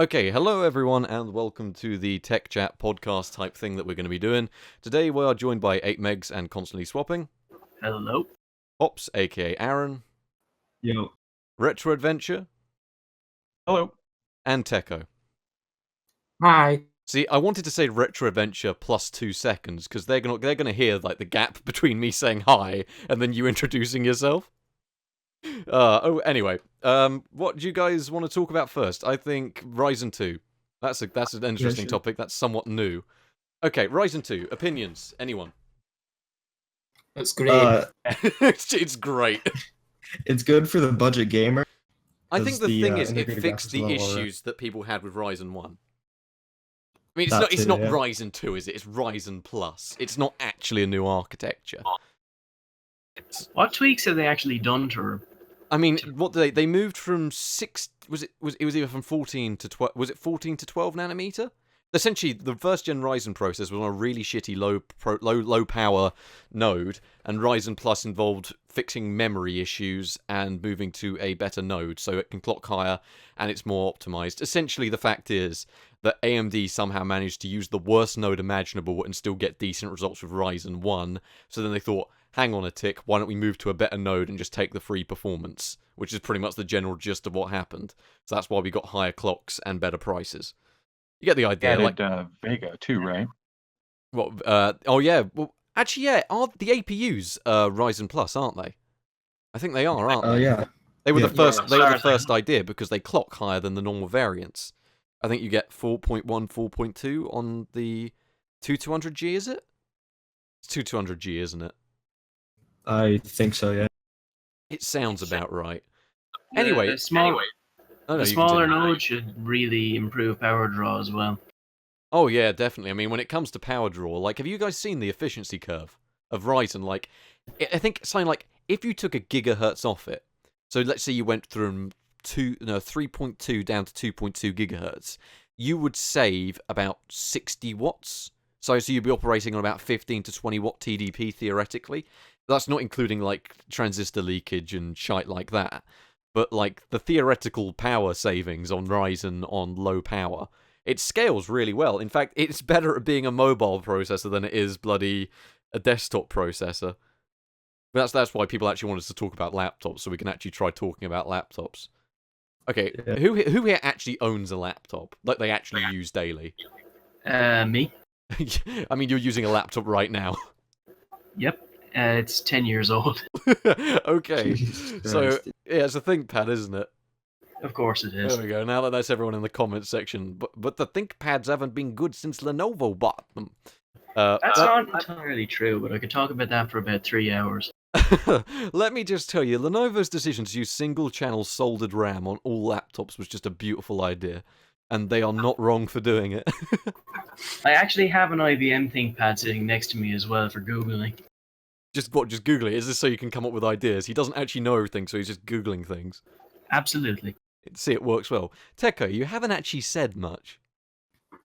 Okay, hello everyone, and welcome to the Tech Chat podcast type thing that we're going to be doing. Today we are joined by 8 Megs and Constantly Swapping, Hello. Ops, aka Aaron, Yo. Retro Adventure, Hello. and Techo. Hi. See, I wanted to say Retro Adventure plus 2 seconds, because they're gonna hear like the gap between me saying hi and then you introducing yourself. Anyway, what do you guys want to talk about first? I think Ryzen 2. That's an interesting topic. That's somewhat new. Okay, Ryzen 2 opinions. Anyone? It's great. It's great. It's good for the budget gamer. I think the thing is, it integrated fixed graphics the level, issues that people had with Ryzen 1. I mean, That it's too, not yeah. Ryzen 2, is it? It's Ryzen Plus. It's not actually a new architecture. What tweaks have they actually done to her? I mean, what they moved from 6 it was either from 14 to 12, was it 14 to 12 nanometer? Essentially, the first gen Ryzen processor was on a really shitty low power node, and Ryzen Plus involved fixing memory issues and moving to a better node so it can clock higher and it's more optimized. Essentially, the fact is that AMD somehow managed to use the worst node imaginable and still get decent results with Ryzen 1. So then they thought, hang on a tick, why don't we move to a better node and just take the free performance? Which is pretty much the general gist of what happened. So that's why we got higher clocks and better prices. You get the idea. Added like Vega too, right? what? Oh yeah. Well, actually, yeah. Are the APUs Ryzen Plus? Aren't they? I think they are, aren't Oh they? yeah. They were Yeah. the first. Yeah. They were the first idea because they clock higher than the normal variants. I think you get 4.1, 4.2 on the 2200G. Is it? It's 2200G, isn't it? I think so, yeah. It sounds about right. Anyway, the smaller you smaller continue. node should really improve power draw as well. Oh yeah, definitely. I mean, when it comes to power draw, like, have you guys seen the efficiency curve of Ryzen? Like, I think something like if you took a gigahertz off it, so let's say you went from 3.2 down to 2.2 gigahertz, you would save about 60 watts. So you'd be operating on about 15 to 20 watt TDP theoretically. That's not including like transistor leakage and shite like that. But like the theoretical power savings on Ryzen on low power, it scales really well. In fact, it's better at being a mobile processor than it is bloody a desktop processor. But that's why people actually want us to talk about laptops, so we can actually try talking about laptops. Okay, Yeah. who here actually owns a laptop? Like they actually use daily? Me? I mean, you're using a laptop right now. Yep. It's 10 years old. Okay, Jesus so Christ. yeah, it's a ThinkPad, isn't it? Of course it is. There we go. Now that's everyone in the comments section. But the ThinkPads haven't been good since Lenovo bought them. That's not entirely true, but I could talk about that for about 3 hours. Let me just tell you, Lenovo's decision to use single-channel soldered RAM on all laptops was just a beautiful idea, and they are not wrong for doing it. I actually have an IBM ThinkPad sitting next to me as well for Googling. Just Google it. Is this so you can come up with ideas? He doesn't actually know everything, so he's just Googling things. Absolutely. See, it works well. Techo, you haven't actually said much.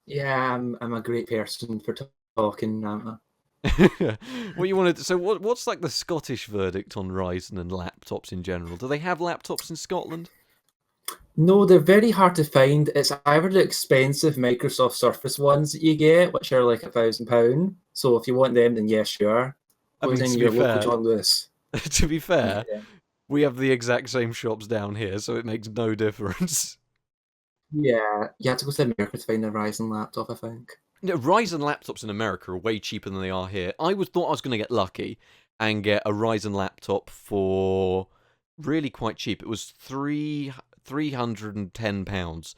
Yeah, I'm a great person for talking. What you wanted? So, what's like the Scottish verdict on Ryzen and laptops in general? Do they have laptops in Scotland? No, they're very hard to find. It's either the expensive Microsoft Surface ones that you get, which are like £1,000. So if you want them, then yes, sure. I mean, Goes in to your be local fair- John Lewis. To be fair, Yeah. we have the exact same shops down here, so it makes no difference. Yeah, you have to go to America to find a Ryzen laptop, I think. No, Ryzen laptops in America are way cheaper than they are here. I thought I was going to get lucky and get a Ryzen laptop for really quite cheap. It was £310,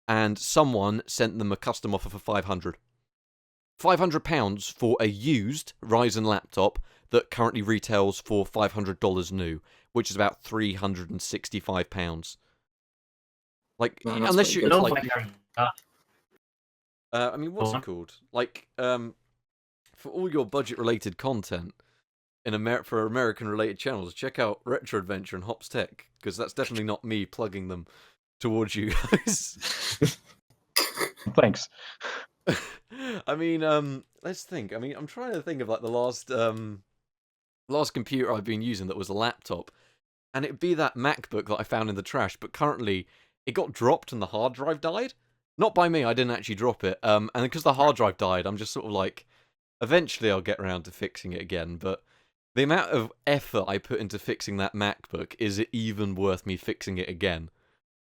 and someone sent them a custom offer for £500. £500 for a used Ryzen laptop that currently retails for $500 new, which is about £365. Like, Man, that's unless quite you good. like. I mean, what's Go it called? Like, for all your budget-related content for American-related channels, check out Retro Adventure and Hops Tech, because that's definitely not me plugging them towards you guys. Thanks. I mean, let's think. I mean, I'm trying to think of like the last computer I've been using that was a laptop, and it'd be that MacBook that I found in the trash. But currently, it got dropped and the hard drive died. Not by me, I didn't actually drop it. And because the hard drive died, I'm just sort of like, eventually I'll get around to fixing it again, but the amount of effort I put into fixing that MacBook, is it even worth me fixing it again?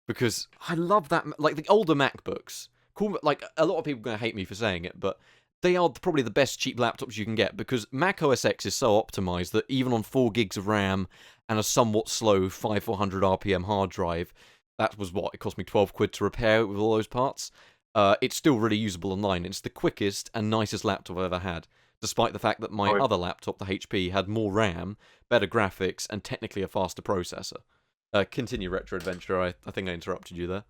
Because I love that, like the older MacBooks. Cool, like a lot of people are going to hate me for saying it, but they are probably the best cheap laptops you can get because Mac OS X is so optimized that even on 4 gigs of RAM and a somewhat slow 5400 RPM hard drive, that was what, it cost me 12 quid to repair it with all those parts. It's still really usable online. It's the quickest and nicest laptop I've ever had, despite the fact that my other laptop, the HP, had more RAM, better graphics, and technically a faster processor. Continue, Retro Adventure. I think I interrupted you there.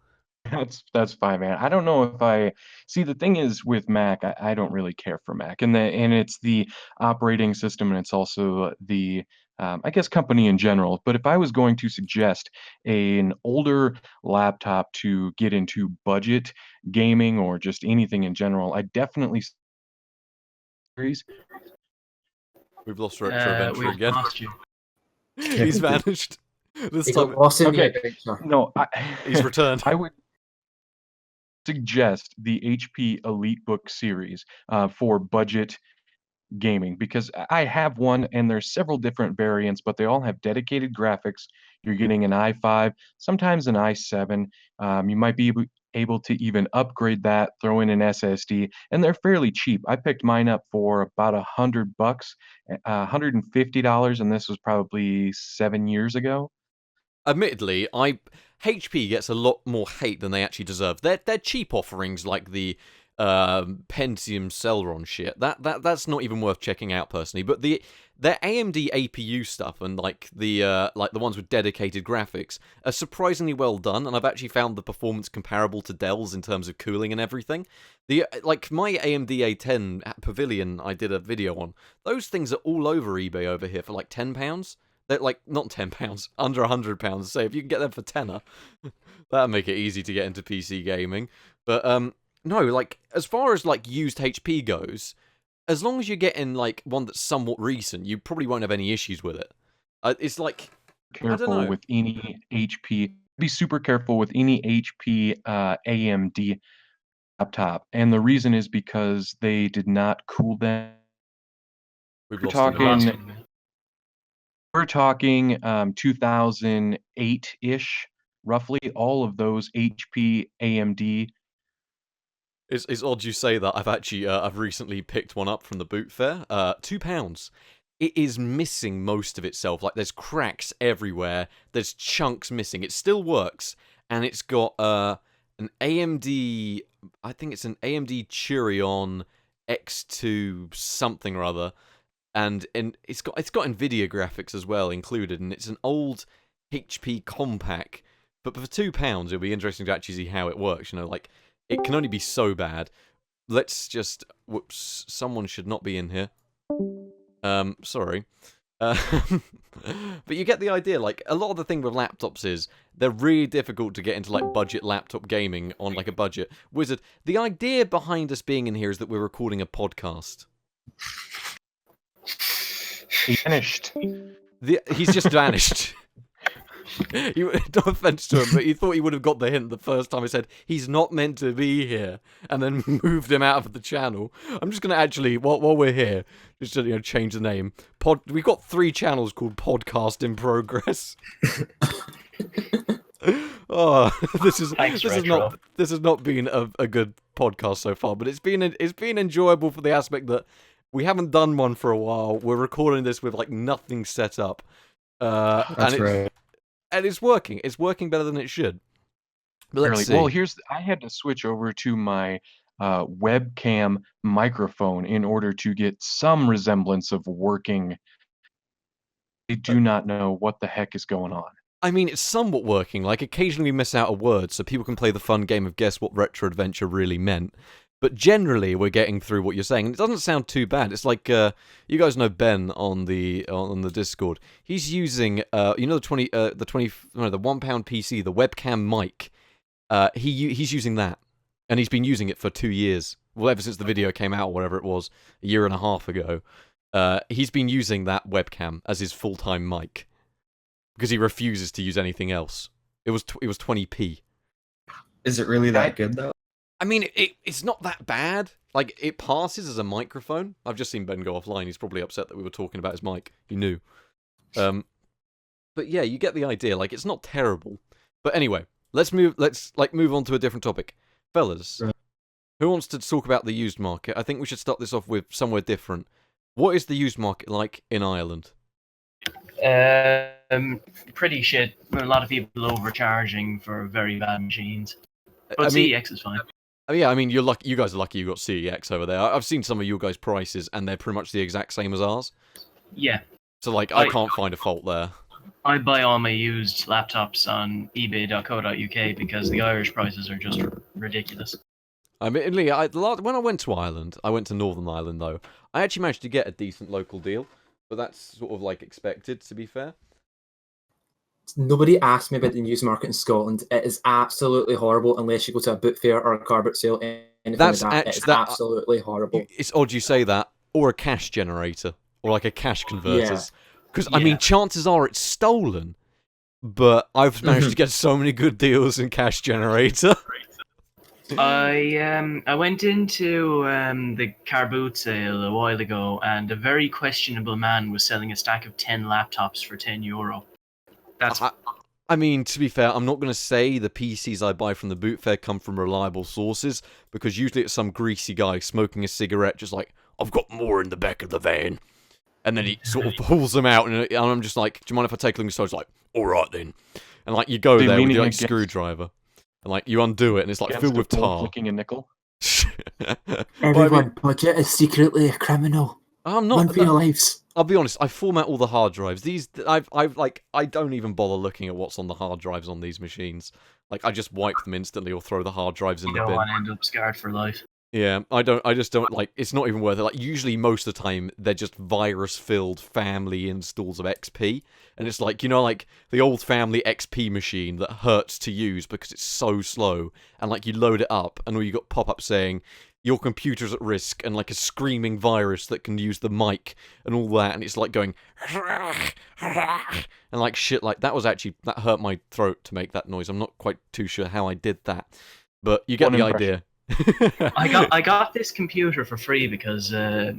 That's fine, man. I don't know if I see the thing is with Mac, I don't really care for Mac, and it's the operating system, and it's also the I guess company in general. But if I was going to suggest an older laptop to get into budget gaming or just anything in general, I definitely series. We've lost Retro Adventure We've again. lost you. He's vanished. This He got time lost in the Okay, adventure. no, he's returned. I would suggest the HP EliteBook series for budget gaming because I have one and there's several different variants, but they all have dedicated graphics. You're getting an i5, sometimes an i7. You might be able to even upgrade that, throw in an SSD, and they're fairly cheap. I picked mine up for about $100, $150, and this was probably 7 years ago. Admittedly, HP gets a lot more hate than they actually deserve. They're cheap offerings like the Pentium Celeron shit. That's not even worth checking out personally. But their AMD APU stuff and like the ones with dedicated graphics are surprisingly well done, and I've actually found the performance comparable to Dell's in terms of cooling and everything. Like my AMD A10 Pavilion I did a video on, those things are all over eBay over here for like £10. They're like not £10, under £100. So if you can get them for tenner, that'll make it easy to get into PC gaming. But no, like as far as like used HP goes, as long as you're getting like one that's somewhat recent, you probably won't have any issues with it. It's like I don't Careful know. with any HP. Be super careful with any HP AMD laptop, and the reason is because they did not cool them. We've We're lost him again. talking, we're talking 2008-ish, roughly. All of those HP AMD. It's odd you say that. I've recently picked one up from the boot fair. £2. It is missing most of itself. Like there's cracks everywhere. There's chunks missing. It still works, and it's got an AMD. I think it's an AMD Turion X2 something or other, and it's got Nvidia graphics as well included, and it's an old HP compact. But for £2, it'll be interesting to actually see how it works. You know, like it can only be so bad. Let's just whoops. Someone should not be in here. Sorry. But you get the idea. Like a lot of the thing with laptops is they're really difficult to get into like budget laptop gaming on like a budget. Wizard, the idea behind us being in here is that we're recording a podcast. He finished. He's just vanished. No offense to him, but he thought he would have got the hint the first time I said he's not meant to be here, and then moved him out of the channel. I'm just going to actually, while we're here, just to change the name. We've got 3 channels called Podcast in Progress. Oh, this has not been a good podcast so far, but it's been enjoyable for the aspect that we haven't done one for a while. We're recording this with like nothing set up. That's right. And it's working. It's working better than it should. But let's see. Well, I had to switch over to my webcam microphone in order to get some resemblance of working. I do not know what the heck is going on. I mean, it's somewhat working. Like, occasionally we miss out a word, so people can play the fun game of guess what Retro Adventure really meant. But generally, we're getting through what you're saying, and it doesn't sound too bad. It's like you guys know Ben on the Discord. He's using the £1 PC, the webcam mic. He's using that, and he's been using it for 2 years. Well, ever since the video came out, or whatever it was, a year and a half ago. He's been using that webcam as his full-time mic because he refuses to use anything else. It was 20p. Is it really that good though? I mean, it's not that bad. Like, it passes as a microphone. I've just seen Ben go offline. He's probably upset that we were talking about his mic. He knew. But yeah, you get the idea. Like, it's not terrible. But anyway, let's move on to a different topic. Fellas, Right. who wants to talk about the used market? I think we should start this off with somewhere different. What is the used market like in Ireland? Pretty shit. A lot of people overcharging for very bad machines. But I mean, CEX is fine. yeah, I mean, you're lucky. You guys are lucky you got CEX over there. I've seen some of your guys' prices, and they're pretty much the exact same as ours. Yeah. So, like, I can't find a fault there. I buy all my used laptops on ebay.co.uk because the Irish prices are just ridiculous. I mean, when I went to Ireland, I went to Northern Ireland, though. I actually managed to get a decent local deal, but that's sort of, like, expected, to be fair. Nobody asked me about the news market in Scotland. It is absolutely horrible unless you go to a boot fair or a car boot sale. Anything That's like that. It's absolutely horrible. It's odd you say that, or a cash generator, or like a cash converters. Because, I Yeah. mean, chances are it's stolen, but I've managed to get so many good deals in cash generator. I went into the car boot sale a while ago, and a very questionable man was selling a stack of 10 laptops for €10. That's I mean, to be fair, I'm not going to say the PCs I buy from the boot fair come from reliable sources, because usually it's some greasy guy smoking a cigarette, just like, I've got more in the back of the van. And then he sort of pulls them out, and I'm just like, do you mind if I take a look inside? He's like, all right then. And like, you go there with your like, screwdriver, and like, you undo it, and it's like filled with tar. Flicking a nickel. Everyone, budget is secretly a criminal. I'm not. Run for your lives. I'll be honest. I format all the hard drives. I don't even bother looking at what's on the hard drives on these machines. Like, I just wipe them instantly or throw the hard drives in you the don't bin. want to end up scarred for life. Yeah, I just don't like. It's not even worth it. Like, usually most of the time they're just virus-filled family installs of XP, and it's like, you know, like the old family XP machine that hurts to use because it's so slow, and like you load it up, and all you got pop-up saying your computer's at risk, and like a screaming virus that can use the mic and all that, and it's like going and like shit. Like that hurt my throat to make that noise. I'm not quite too sure how I did that, but you get the idea. I got this computer for free because I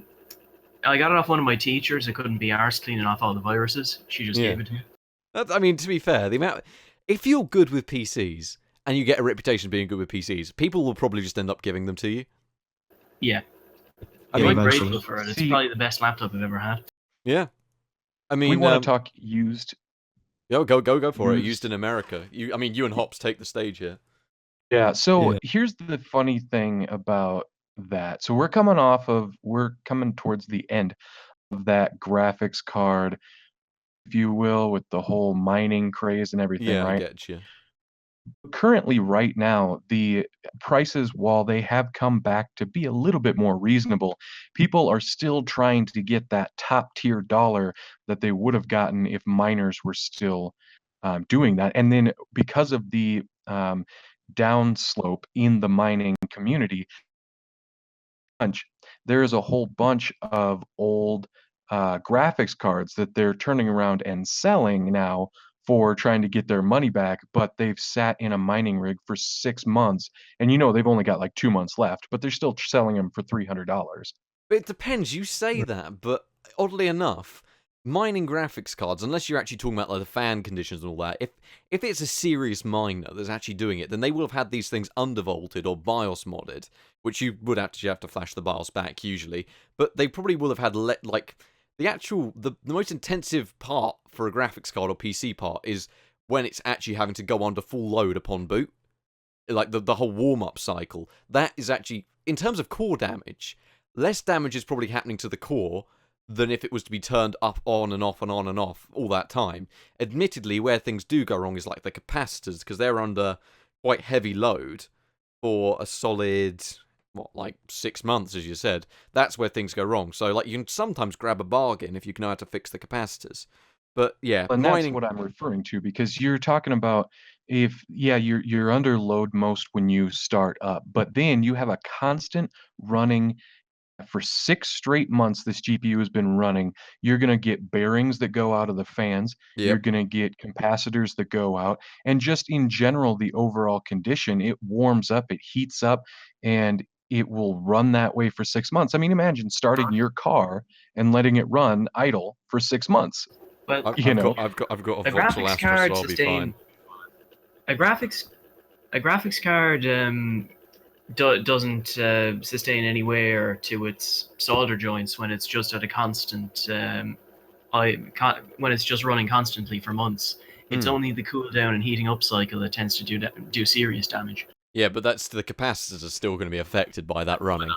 got it off one of my teachers. I couldn't be arsed cleaning off all the viruses. She just gave it to me. I mean, to be fair, if you're good with PCs and you get a reputation of being good with PCs, people will probably just end up giving them to you. Yeah. I I'm mean, grateful for it. It's probably the best laptop I've ever had. Yeah. I mean, we want to talk used. Go for it. Used in America. You and Hops take the stage here. Yeah, so here's the funny thing about that. So we're coming towards the end of that graphics card, if you will, with the whole mining craze and everything, right? Yeah, I get you. Currently, right now, the prices, while they have come back to be a little bit more reasonable, people are still trying to get that top tier dollar that they would have gotten if miners were still doing that. And then because of the downslope in the mining community, there's a whole bunch of old graphics cards that they're turning around and selling now for trying to get their money back, but they've sat in a mining rig for 6 months, and they've only got like 2 months left, but they're still selling them for $300. But it depends. You say that, but oddly enough, mining graphics cards, unless you're actually talking about like the fan conditions and all that, if it's a serious miner that's actually doing it, then they will have had these things undervolted or BIOS modded, which you would actually have to flash the BIOS back usually. But they probably will have had the most intensive part for a graphics card or PC part is when it's actually having to go under full load upon boot, like the whole warm up cycle. That is actually, in terms of core damage, less damage is probably happening to the core than if it was to be turned up, on and off and on and off all that time. Admittedly, where things do go wrong is like the capacitors, because they're under quite heavy load for a solid, 6 months, as you said. That's where things go wrong. So, like, you can sometimes grab a bargain if you know how to fix the capacitors. But yeah, and that's what I'm referring to, because you're talking about you're under load most when you start up, but then you have a constant running For 6 straight months, this GPU has been running. You're gonna get bearings that go out of the fans, you're Yep. gonna get capacitors that go out, and just in general, the overall condition, it warms up, it heats up, and it will run that way for 6 months. I mean, imagine starting your car and letting it run idle for 6 months, Well, you know? I've got a a voxel graphics Astra, so card I'll be fine. a graphics a graphics card doesn't sustain any wear to its solder joints when it's just at a constant when it's just running constantly for months. It's only the cool down and heating up cycle that tends to do serious damage. Yeah, but that's the capacitors are still going to be affected by that running.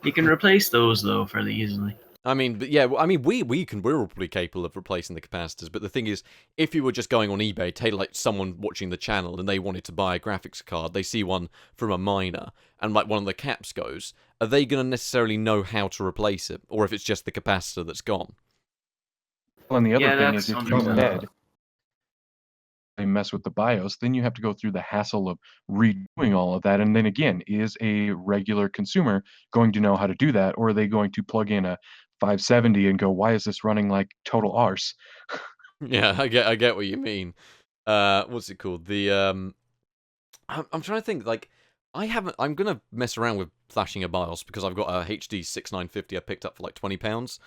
You can replace those though fairly easily. I mean, but yeah, I mean, we're probably capable of replacing the capacitors, but the thing is, if you were just going on eBay, take like someone watching the channel and they wanted to buy a graphics card, they see one from a miner, and like one of the caps goes, are they going to necessarily know how to replace it, or if it's just the capacitor that's gone? Well, and the other Yeah, thing that's is if you understandable. instead they mess with the BIOS, then you have to go through the hassle of redoing all of that. And then again, is a regular consumer going to know how to do that, or are they going to plug in a 570 and go, "Why is this running like total arse?" Yeah, I get what you mean. What's it called? I'm trying to think. Like, I'm gonna mess around with flashing a BIOS because I've got a HD 6950 I picked up for like £20,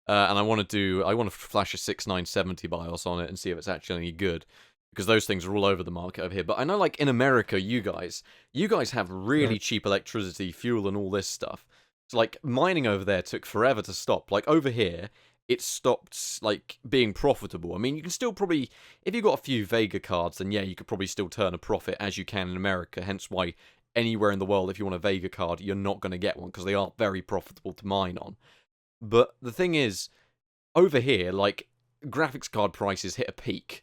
and I want to flash a 6970 BIOS on it and see if it's actually any good. Because those things are all over the market over here. But I know, like, in America, you guys have really cheap electricity, fuel, and all this stuff. So, like, mining over there took forever to stop. Like, over here, it stopped, like, being profitable. I mean, you can still probably, if you've got a few Vega cards, then yeah, you could probably still turn a profit as you can in America. Hence why anywhere in the world, if you want a Vega card, you're not going to get one, because they are very profitable to mine on. But the thing is, over here, like, graphics card prices hit a peak.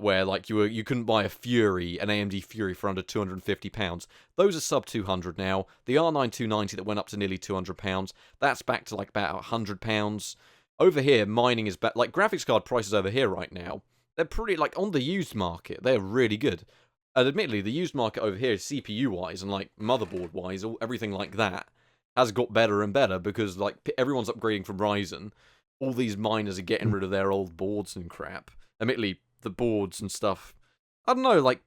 Where like you couldn't buy an AMD Fury for under £250. Those are sub 200 now. The R9 290 that went up to nearly £200, that's back to like about £100. Over here, mining is back. Like graphics card prices over here right now, they're pretty like on the used market. They're really good. And admittedly, the used market over here, CPU wise and like motherboard wise, everything like that has got better and better because like everyone's upgrading from Ryzen. All these miners are getting rid of their old boards and crap. Admittedly, the boards and stuff. I don't know, like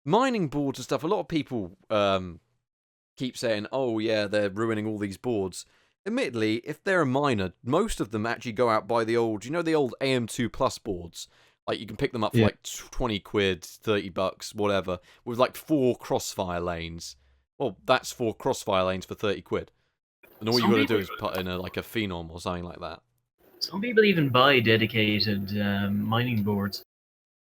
mining boards and stuff. A lot of people keep saying, "Oh yeah, they're ruining all these boards." Admittedly, if they're a miner, most of them actually go out by the old, the old AM2 Plus boards. Like you can pick them up for like 20 quid, $30, whatever, with like 4 crossfire lanes. Well, that's 4 crossfire lanes for 30 quid. And all you got to do is put in like a Phenom or something like that. Some people even buy dedicated mining boards.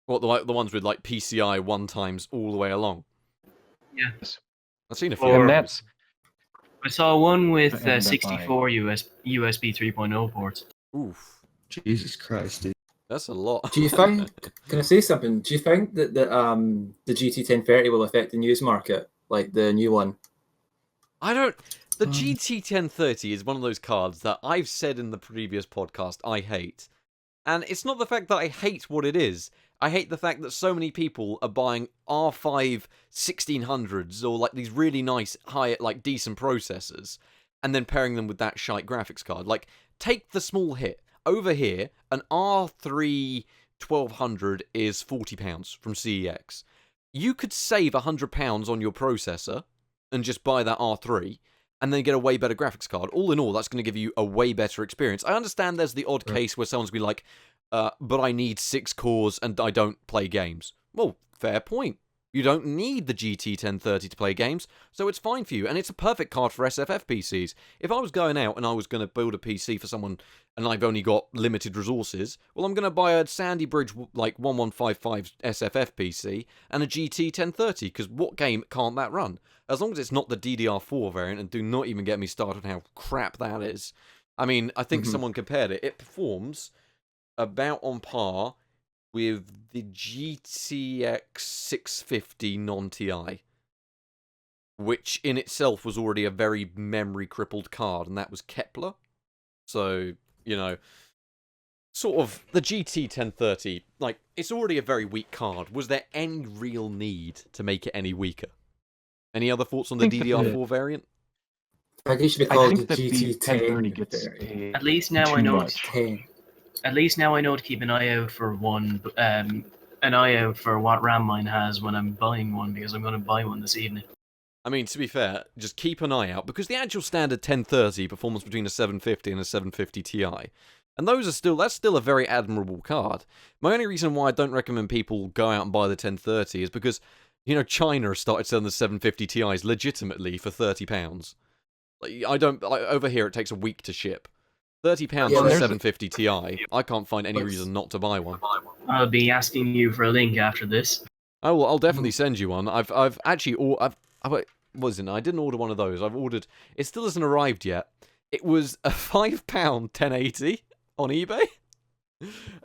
What, the ones with like PCI 1x all the way along? Yeah. I've seen a few. And that's I saw one with I ended up 64 USB 3.0 ports. Oof, Jesus Christ, dude. that's a lot. Do you think? Can I say something? Do you think that the GT1030 will affect the news market, like the new one? I don't. The GT1030 is one of those cards that I've said in the previous podcast I hate. And it's not the fact that I hate what it is. I hate the fact that so many people are buying R5 1600s or like these really nice, high, like decent processors and then pairing them with that shite graphics card. Like, take the small hit. Over here, an R3 1200 is £40 from CEX. You could save £100 on your processor and just buy that R3 and then get a way better graphics card. All in all, that's going to give you a way better experience. I understand there's the odd case where someone's going to be like, but I need 6 cores and I don't play games. Well, fair point. You don't need the GT1030 to play games, so it's fine for you, and it's a perfect card for SFF PCs. If I was going out and I was going to build a PC for someone and I've only got limited resources, well, I'm going to buy a Sandy Bridge like 1155 SFF PC and a GT1030, because what game can't that run? As long as it's not the DDR4 variant, and do not even get me started on how crap that is. I mean, I think someone compared it. It performs about on par with the GTX 650 non-TI, which in itself was already a very memory-crippled card, and that was Kepler. So, sort of, the GT1030, like, it's already a very weak card. Was there any real need to make it any weaker? Any other thoughts on the DDR4 variant? think it should be I called think the that the GT1030. 1030 gets At least now I too know. much. 10. At least now I know to keep an eye out for what RAM mine has when I'm buying one, because I'm going to buy one this evening. I mean, to be fair, just keep an eye out, because the actual standard 1030 performance between a 750 and a 750 Ti, and that's still a very admirable card. My only reason why I don't recommend people go out and buy the 1030 is because, China has started selling the 750 Ti's legitimately for £30. Over here it takes a week to ship. £30 Yeah, for a there's- 750 Ti. I can't find any reason not to buy one. I'll be asking you for a link after this. Oh, well, I'll definitely send you one. I've actually, I didn't order one of those. I've ordered. It still hasn't arrived yet. It was a £5 1080 on eBay.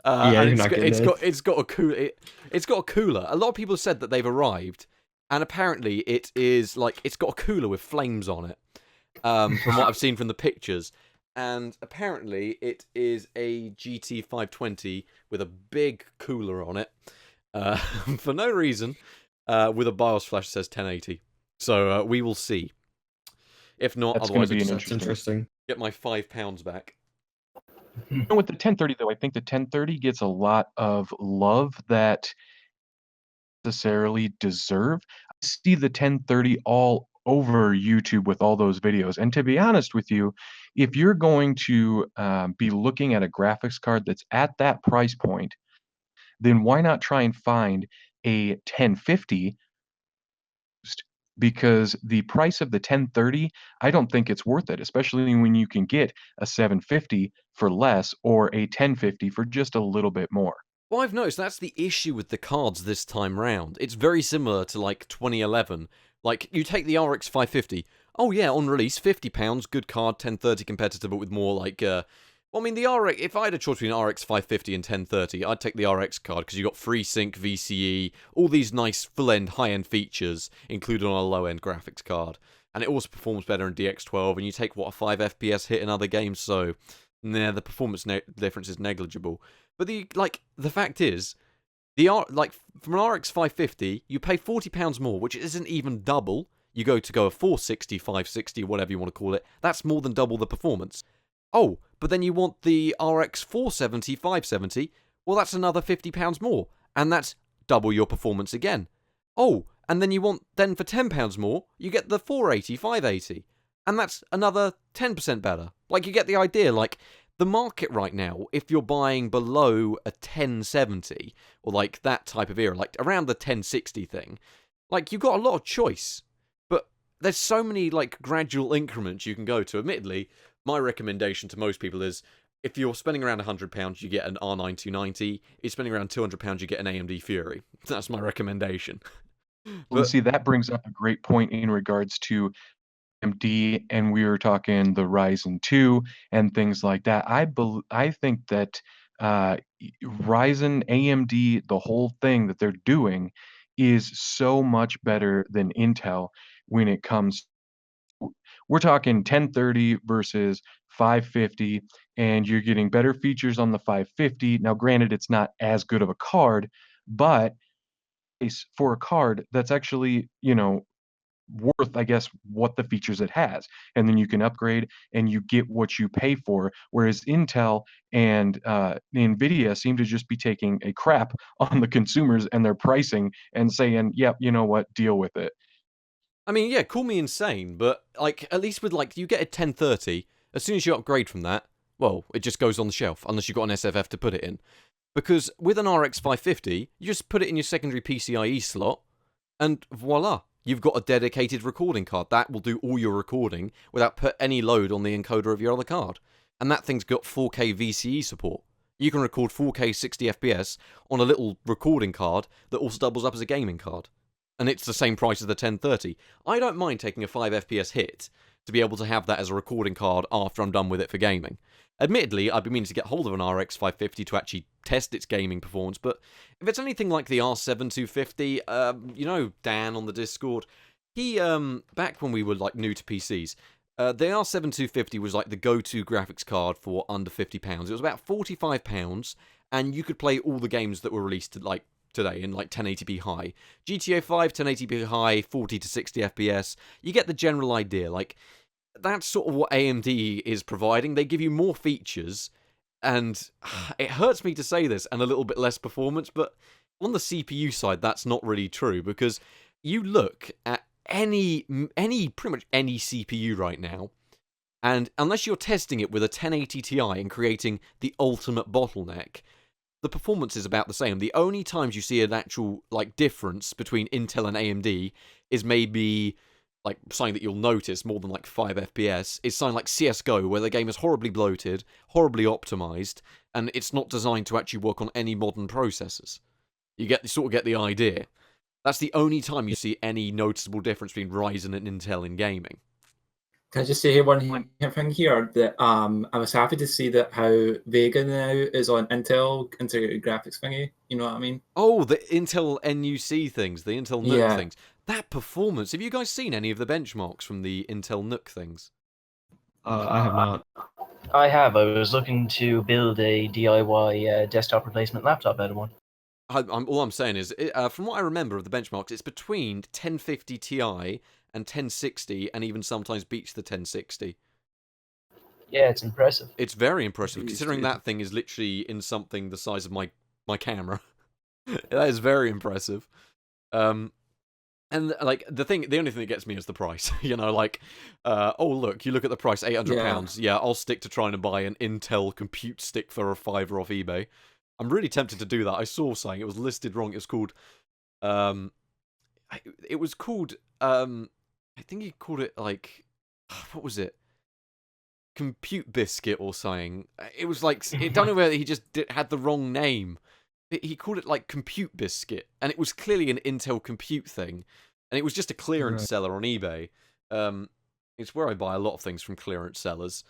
And you're not getting it's got a cooler. It's got a cooler. A lot of people have said that they've arrived, and apparently it's got a cooler with flames on it. From what I've seen from the pictures. And apparently it is a GT520 with a big cooler on it, for no reason, with a BIOS flash that says 1080. So we will see. If not, That's otherwise gonna be I'll an just Interesting. get my £5 back. With the 1030 though, I think the 1030 gets a lot of love that necessarily deserve. I see the 1030 all over YouTube with all those videos. And to be honest with you, if you're going to be looking at a graphics card that's at that price point, then why not try and find a 1050? Because the price of the 1030, I don't think it's worth it, especially when you can get a 750 for less or a 1050 for just a little bit more. Well, I've noticed that's the issue with the cards this time round. It's very similar to, 2011. Like, you take the RX 550. Oh, yeah, on release, £50, good card, 1030 competitor, but with more, the RX, if I had a choice between RX 550 and 1030, I'd take the RX card, because you got FreeSync, VCE, all these nice full-end, high-end features included on a low-end graphics card. And it also performs better in DX12, and you take, a 5 FPS hit in other games, so, the performance difference is negligible. But the fact is, from an RX 550, you pay £40 more, which isn't even double. You go a 460, 560, whatever you want to call it. That's more than double the performance. Oh, but then you want the RX 470, 570. Well, that's another £50 more, and that's double your performance again. Oh, and then for £10 more, you get the 480, 580, and that's another 10% better. You get the idea. The market right now, if you're buying below a 1070, or that type of era, around the 1060 thing, you've got a lot of choice. But there's so many, gradual increments you can go to. Admittedly, my recommendation to most people is, if you're spending around £100, you get an R9 290. If you're spending around £200, you get an AMD Fury. That's my recommendation. Well, see, that brings up a great point in regards to AMD, and we were talking the Ryzen 2 and things like that. I think that Ryzen, AMD, the whole thing that they're doing is so much better than Intel when it comes. We're talking 1030 versus 550, and you're getting better features on the 550. Now, granted, it's not as good of a card, but for a card that's actually, worth, I guess, what the features it has. And then you can upgrade and you get what you pay for. Whereas Intel and Nvidia seem to just be taking a crap on the consumers and their pricing and saying, yep, you know what, deal with it. I mean, yeah, call me insane, but, at least with, you get a 1030, as soon as you upgrade from that, well, it just goes on the shelf, unless you've got an SFF to put it in. Because with an RX 550, you just put it in your secondary PCIe slot, and voila, you've got a dedicated recording card. That will do all your recording without put any load on the encoder of your other card. And that thing's got 4K VCE support. You can record 4K 60 FPS on a little recording card that also doubles up as a gaming card. And it's the same price as the 1030. I don't mind taking a 5 FPS hit to be able to have that as a recording card after I'm done with it for gaming. Admittedly, I'd be meaning to get hold of an RX 550 to actually test its gaming performance, but if it's anything like the R7 250, Dan on the Discord, he, back when we were, new to PCs, the R7 250 was, the go-to graphics card for under £50. It was about £45, and you could play all the games that were released, today in 1080p high. GTA 5, 1080p high, 40 to 60 FPS. You get the general idea. that's sort of what AMD is providing. They give you more features, and it hurts me to say this, and a little bit less performance, but on the CPU side, that's not really true, because you look at pretty much any CPU right now, and unless you're testing it with a 1080 Ti and creating the ultimate bottleneck, the performance is about the same. The only times you see an actual difference between Intel and AMD is maybe something that you'll notice more than 5 FPS is something like CSGO, where the game is horribly bloated, horribly optimized, and it's not designed to actually work on any modern processors. You sort of get the idea. That's the only time you see any noticeable difference between Ryzen and Intel in gaming. Can I just say one thing here? That I was happy to see that how Vega now is on Intel integrated graphics thingy. You know what I mean? Oh, the Intel NUC things, the Intel NUC Yeah. things. That performance. Have you guys seen any of the benchmarks from the Intel NUC things? I have not. I have. I was looking to build a DIY desktop replacement laptop out of one. All I'm saying is, from what I remember of the benchmarks, it's between 1050 Ti and 1060, and even sometimes beats the 1060. Yeah, it's impressive. It's very impressive, Jeez, considering dude. that thing is literally in something the size of my camera. That is very impressive. And the only thing that gets me is the price. Oh look, you look at the price, £800. Yeah, I'll stick to trying to buy an Intel compute stick for a $5 off eBay. I'm really tempted to do that. I saw something, it was listed wrong. It was called, I think he called it what was it? Compute Biscuit or something. It was I don't know whether he just had the wrong name. He called it Compute Biscuit, and it was clearly an Intel compute thing, and it was just a clearance seller on eBay. It's where I buy a lot of things from clearance sellers.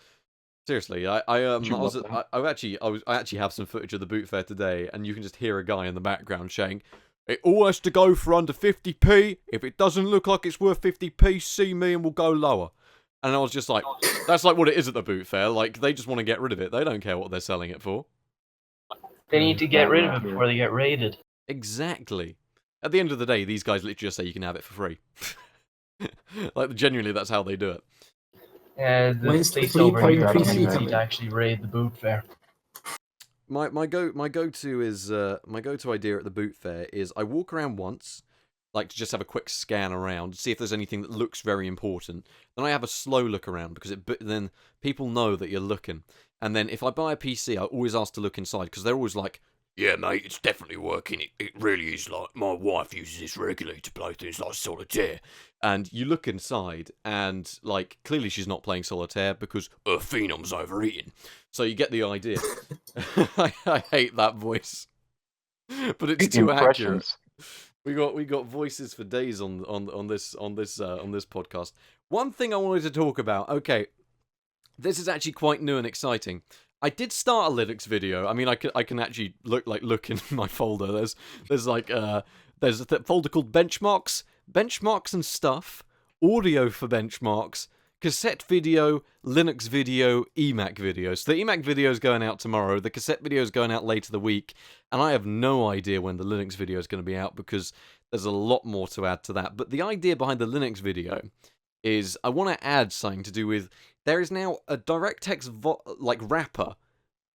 Seriously, I actually have some footage of the boot fair today, and you can just hear a guy in the background saying, "It all has to go for under 50p. If it doesn't look like it's worth 50p, see me and we'll go lower." And I was just like, that's what it is at the boot fair. They just want to get rid of it. They don't care what they're selling it for. They need to get rid of it before they get raided. Exactly. At the end of the day, these guys literally just say you can have it for free. Genuinely, that's how they do it. The When's the police over here £3 need PC to actually raid the boot fair. My go-to idea at the boot fair is I walk around once, to just have a quick scan around, see if there's anything that looks very important. Then I have a slow look around, because then people know that you're looking. And then if I buy a PC, I always ask to look inside, because they're always like, "Yeah, mate, it's definitely working. It really is. My wife uses this regularly to play things like solitaire." And you look inside, and clearly she's not playing solitaire because her phenom's overeating. So you get the idea. I hate that voice, but it's too accurate. We got voices for days on this podcast. One thing I wanted to talk about. Okay, this is actually quite new and exciting. I did start a Linux video. I mean, I can actually look in my folder. There's a folder called benchmarks and stuff, audio for benchmarks, cassette video, Linux video, Emac video. So the Emac video is going out tomorrow. The cassette video is going out later the week, and I have no idea when the Linux video is going to be out, because there's a lot more to add to that. But the idea behind the Linux video is I want to add something to do with, there is now a DirectX wrapper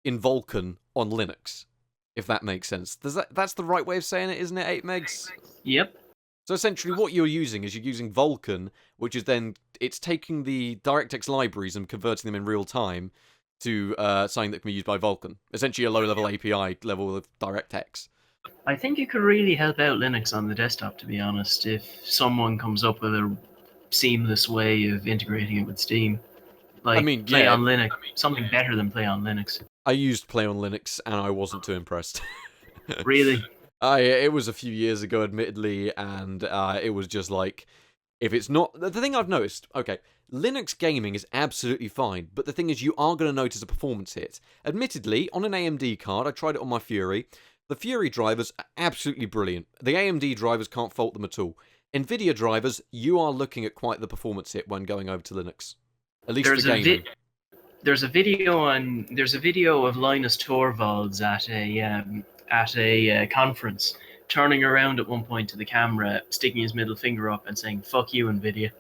in Vulkan on Linux, if that makes sense. That's the right way of saying it, isn't it, 8 megs? Yep. So essentially what you're using is you're using Vulkan, which is then, it's taking the DirectX libraries and converting them in real time to something that can be used by Vulkan. Essentially a low-level API level of DirectX. I think it could really help out Linux on the desktop, to be honest, if someone comes up with a seamless way of integrating it with Steam. Play on Linux, something better than Play on Linux. I used Play on Linux, and I wasn't too impressed. Really? It was a few years ago, admittedly, and it was just if it's not... The thing I've noticed, okay, Linux gaming is absolutely fine, but the thing is you are going to notice a performance hit. Admittedly, on an AMD card, I tried it on my Fury, the Fury drivers are absolutely brilliant. The AMD drivers can't fault them at all. Nvidia drivers, you are looking at quite the performance hit when going over to Linux. At least for gaming. There's a video of Linus Torvalds at a conference, turning around at one point to the camera, sticking his middle finger up and saying, "Fuck you, Nvidia."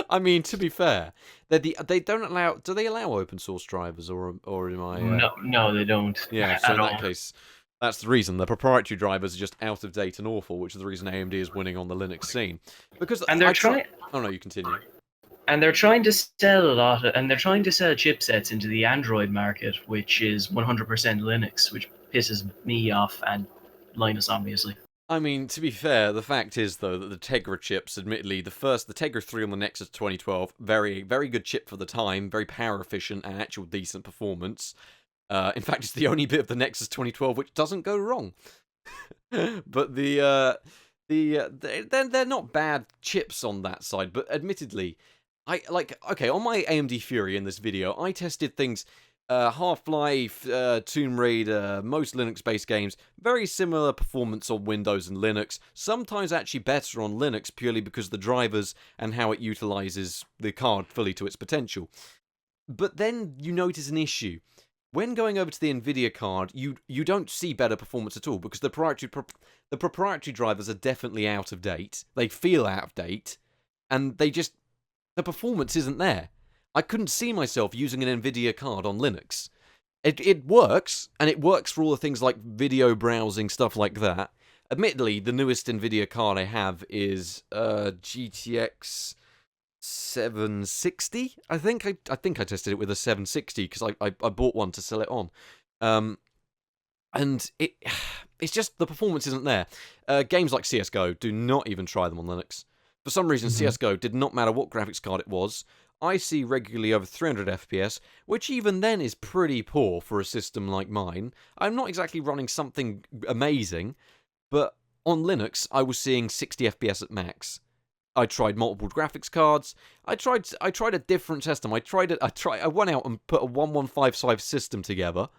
I mean, to be fair, they don't allow. Do they allow open source drivers, or am I? No, they don't. Yeah, so in that case, that's the reason. The proprietary drivers are just out of date and awful, which is the reason AMD is winning on the Linux scene. Because and they're trying. Oh no, you continue. And they're trying to sell chipsets into the Android market, which is 100% Linux, which pisses me off, and Linus, obviously. I mean, to be fair, the fact is, though, that the Tegra chips, admittedly, the Tegra 3 on the Nexus 2012, very, very good chip for the time, very power efficient and actual decent performance. In fact, it's the only bit of the Nexus 2012 which doesn't go wrong. But they're not bad chips on that side, but admittedly, on my AMD Fury in this video, I tested things, Half-Life, Tomb Raider, most Linux-based games, very similar performance on Windows and Linux, sometimes actually better on Linux purely because of the drivers and how it utilizes the card fully to its potential. But then you notice an issue. When going over to the Nvidia card, you don't see better performance at all because the proprietary drivers are definitely out of date. They feel out of date, and the performance isn't there. I couldn't see myself using an Nvidia card on Linux. It works, and it works for all the things like video browsing, stuff like that. Admittedly, the newest Nvidia card I have is GTX 760. I think I tested it with a 760 because I bought one to sell it on. And it's just the performance isn't there. Games like CSGO, do not even try them on Linux. For some reason, CSGO did not matter what graphics card it was. I see regularly over 300 FPS, which even then is pretty poor for a system like mine. I'm not exactly running something amazing, but on Linux, I was seeing 60 FPS at max. I tried multiple graphics cards. I tried a different system. I went out and put a 1155 system together,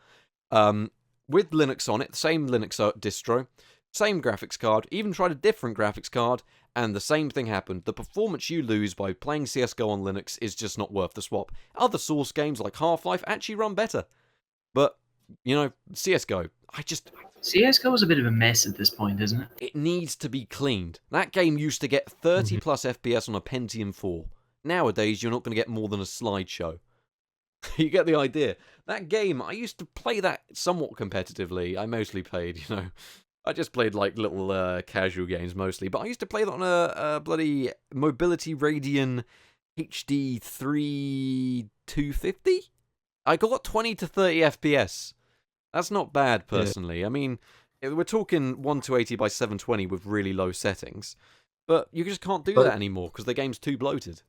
with Linux on it, the same Linux distro, same graphics card. Even tried a different graphics card, and the same thing happened. The performance you lose by playing CS:GO on Linux is just not worth the swap. Other Source games like Half-Life actually run better, but CS:GO, CS:GO is a bit of a mess at this point, isn't it? It needs to be cleaned. That game used to get 30 plus FPS on a Pentium 4. Nowadays, you're not going to get more than a slideshow. You get the idea. That game, I used to play that somewhat competitively. I mostly played, I just played like little casual games mostly, but I used to play that on a bloody Mobility Radeon HD 3250. I got 20 to 30 FPS. That's not bad, personally. Yeah. I mean, we're talking 1280 by 720 with really low settings, but you just can't do that anymore because the game's too bloated.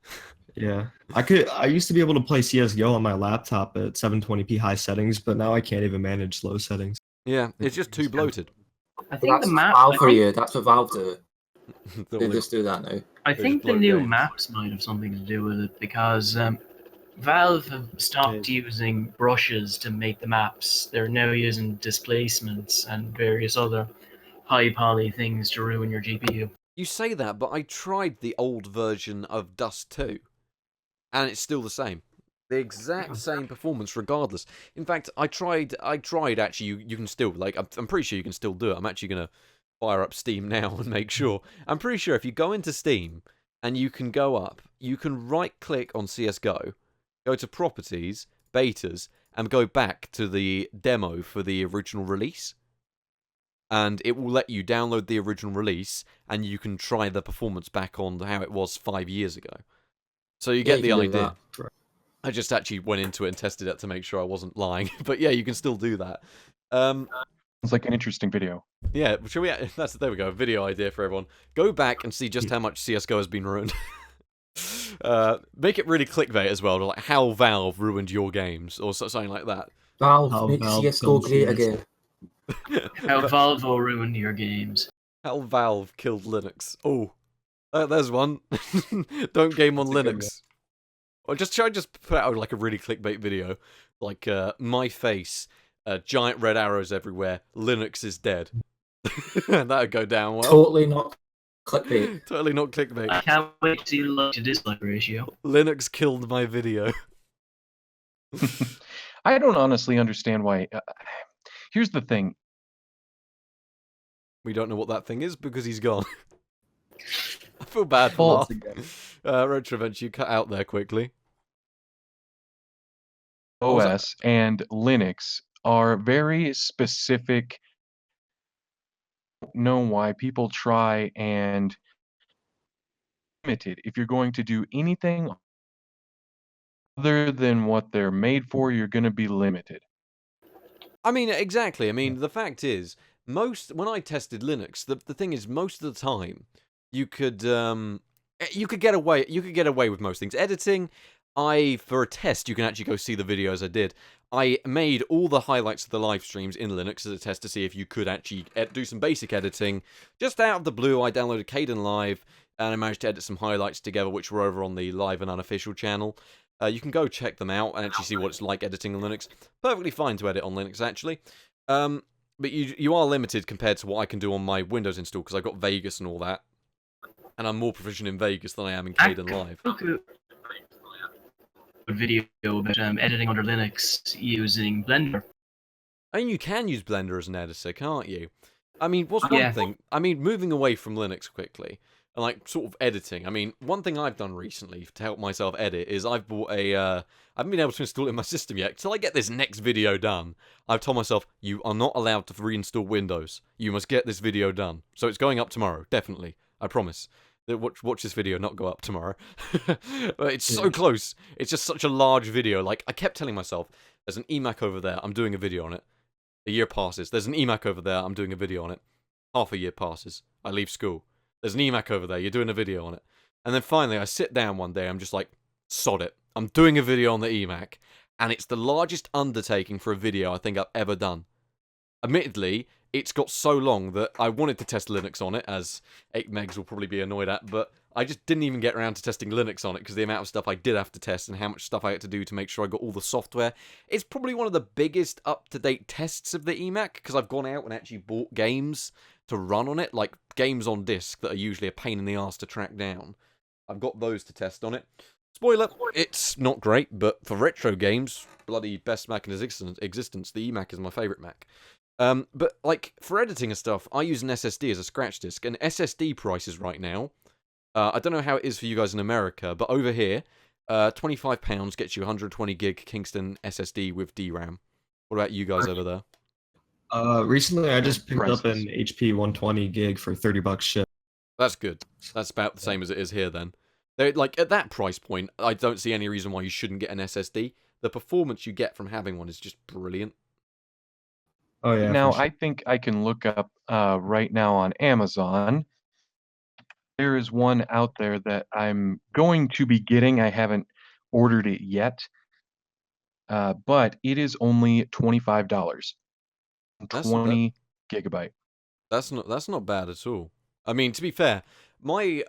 Yeah, I used to be able to play CS:GO on my laptop at 720p high settings, but now I can't even manage low settings. Yeah, it's just too bloated. I think that's Valve for you. That's what Valve do. They just do that now. I think the new maps might have something to do with it because Valve have stopped using brushes to make the maps. They're now using displacements and various other high poly things to ruin your GPU. You say that, but I tried the old version of Dust 2, and it's still the same. The exact same performance regardless. In fact, I tried actually, you can still, I'm pretty sure you can still do it. I'm actually going to fire up Steam now and make sure. I'm pretty sure if you go into Steam and you can go up, you can right-click on CSGO, go to Properties, Betas, and go back to the demo for the original release. And it will let you download the original release, and you can try the performance back on how it was 5 years ago. So you get the idea. I just actually went into it and tested it to make sure I wasn't lying. But yeah, you can still do that. It's like an interesting video. Yeah, there we go, a video idea for everyone. Go back and see just how much CSGO has been ruined. Make it really clickbait as well, like how Valve ruined your games, or something like that. Valve makes CSGO great again. How Valve will ruin your games. How Valve killed Linux. Oh, there's one. Don't game on Linux. Or just put out like a really clickbait video, like my face, giant red arrows everywhere. Linux is dead, and that'd go down well. Totally not clickbait. Totally not clickbait. I can't wait to see the like to dislike ratio. Linux killed my video. I don't honestly understand why. Here's the thing. We don't know what that thing is because he's gone. I feel bad for Well, Retrovent, you cut out there quickly. OS and Linux are very specific. I don't know why people try and limited. If you're going to do anything other than what they're made for, you're going to be limited. I mean, exactly. I mean, the fact is, when I tested Linux, the thing is, most of the time, you could get away with most things. Editing, for a test, you can actually go see the video as I did. I made all the highlights of the live streams in Linux as a test to see if you could actually do some basic editing. Just out of the blue, I downloaded Kden Live, and I managed to edit some highlights together, which were over on the live and unofficial channel. You can go check them out and actually see what it's like editing on Linux. Perfectly fine to edit on Linux, actually. But you are limited compared to what I can do on my Windows install, because I've got Vegas and all that. And I'm more proficient in Vegas than I am in Kden Live. Video about editing under Linux using Blender. I mean, you can use Blender as an editor, can't you? I mean, what's one thing? I mean, moving away from Linux quickly, and like sort of editing. I mean, one thing I've done recently to help myself edit is I've bought a. I haven't been able to install it in my system yet. Till I get this next video done, I've told myself you are not allowed to reinstall Windows. You must get this video done. So it's going up tomorrow, definitely. I promise. Watch this video not go up tomorrow. But it's so close. It's just such a large video. Like, I kept telling myself, there's an eMac over there, I'm doing a video on it. A year passes. There's an eMac over there, I'm doing a video on it. Half a year passes. I leave school. There's an eMac over there, you're doing a video on it. And then finally, I sit down one day, I'm just like, sod it. I'm doing a video on the eMac. And it's the largest undertaking for a video I think I've ever done. Admittedly, it's got so long that I wanted to test Linux on it, as 8megs will probably be annoyed at, but I just didn't even get around to testing Linux on it because the amount of stuff I did have to test and how much stuff I had to do to make sure I got all the software. It's probably one of the biggest up-to-date tests of the eMac, because I've gone out and actually bought games to run on it, like games on disk that are usually a pain in the ass to track down. I've got those to test on it. Spoiler, it's not great, but for retro games, bloody best Mac in existence, the eMac is my favourite Mac. But, like, for editing and stuff, I use an SSD as a scratch disk, and SSD prices right now, I don't know how it is for you guys in America, but over here, £25 gets you 120 gig Kingston SSD with DRAM. What about you guys over there? Recently I just picked up an HP 120 gig for $30 ship. That's good. That's about the same as it is here then. Like, at that price point, I don't see any reason why you shouldn't get an SSD. The performance you get from having one is just brilliant. Oh yeah. Now, for sure. I think I can look up right now on Amazon. There is one out there that I'm going to be getting. I haven't ordered it yet, but it is only $25. 20 gigabyte. That's not bad at all. I mean, to be fair, my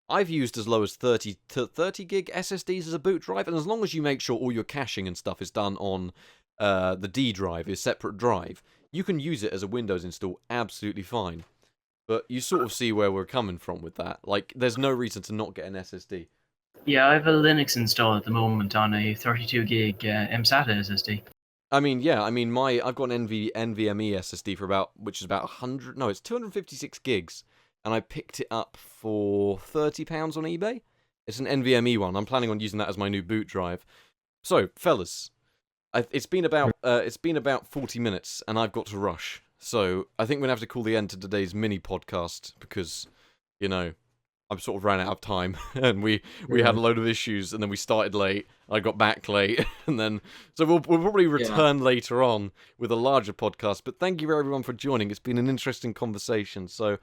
I've used as low as 30 gig SSDs as a boot drive, and as long as you make sure all your caching and stuff is done on the D drive, is separate drive, you can use it as a Windows install absolutely fine. But you sort of see where we're coming from with that. Like, there's no reason to not get an SSD. Yeah, I have a Linux install at the moment on a 32 gig mSATA SSD. I mean, yeah, I've got an NVMe SSD which is about 100, no, it's 256 gigs, and I picked it up for £30 on eBay. It's an NVMe one. I'm planning on using that as my new boot drive. So, fellas, it's been about 40 minutes, and I've got to rush. So, I think we're going to have to call the end to today's mini podcast because, you know, I'm sort of ran out of time, and we had a load of issues, and then we started late. I got back late, and then so we'll probably return later on with a larger podcast. But thank you everyone for joining. It's been an interesting conversation. So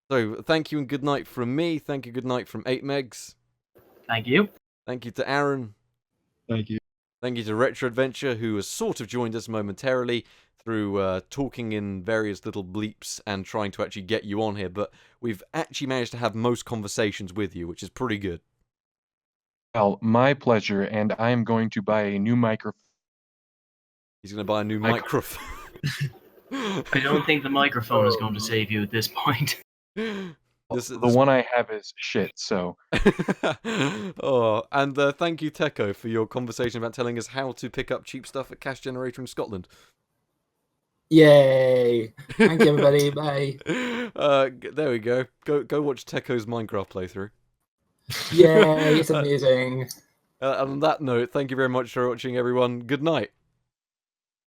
thank you and good night from me. Thank you, good night from 8megs. Thank you. Thank you to Aaron. Thank you. Thank you to Retro Adventure, who has sort of joined us momentarily through talking in various little bleeps and trying to actually get you on here, but we've actually managed to have most conversations with you, which is pretty good. Well, my pleasure, and I am going to buy a new microphone. He's going to buy a new microphone. I don't think the microphone is going to save you at this point. The one I have is shit, so... Oh, and thank you, Techo, for your conversation about telling us how to pick up cheap stuff at Cash Generator in Scotland. Yay! Thank you, everybody. Bye. There we go. Go watch Teko's Minecraft playthrough. Yay! It's amazing. On that note, thank you very much for watching, everyone. Good night.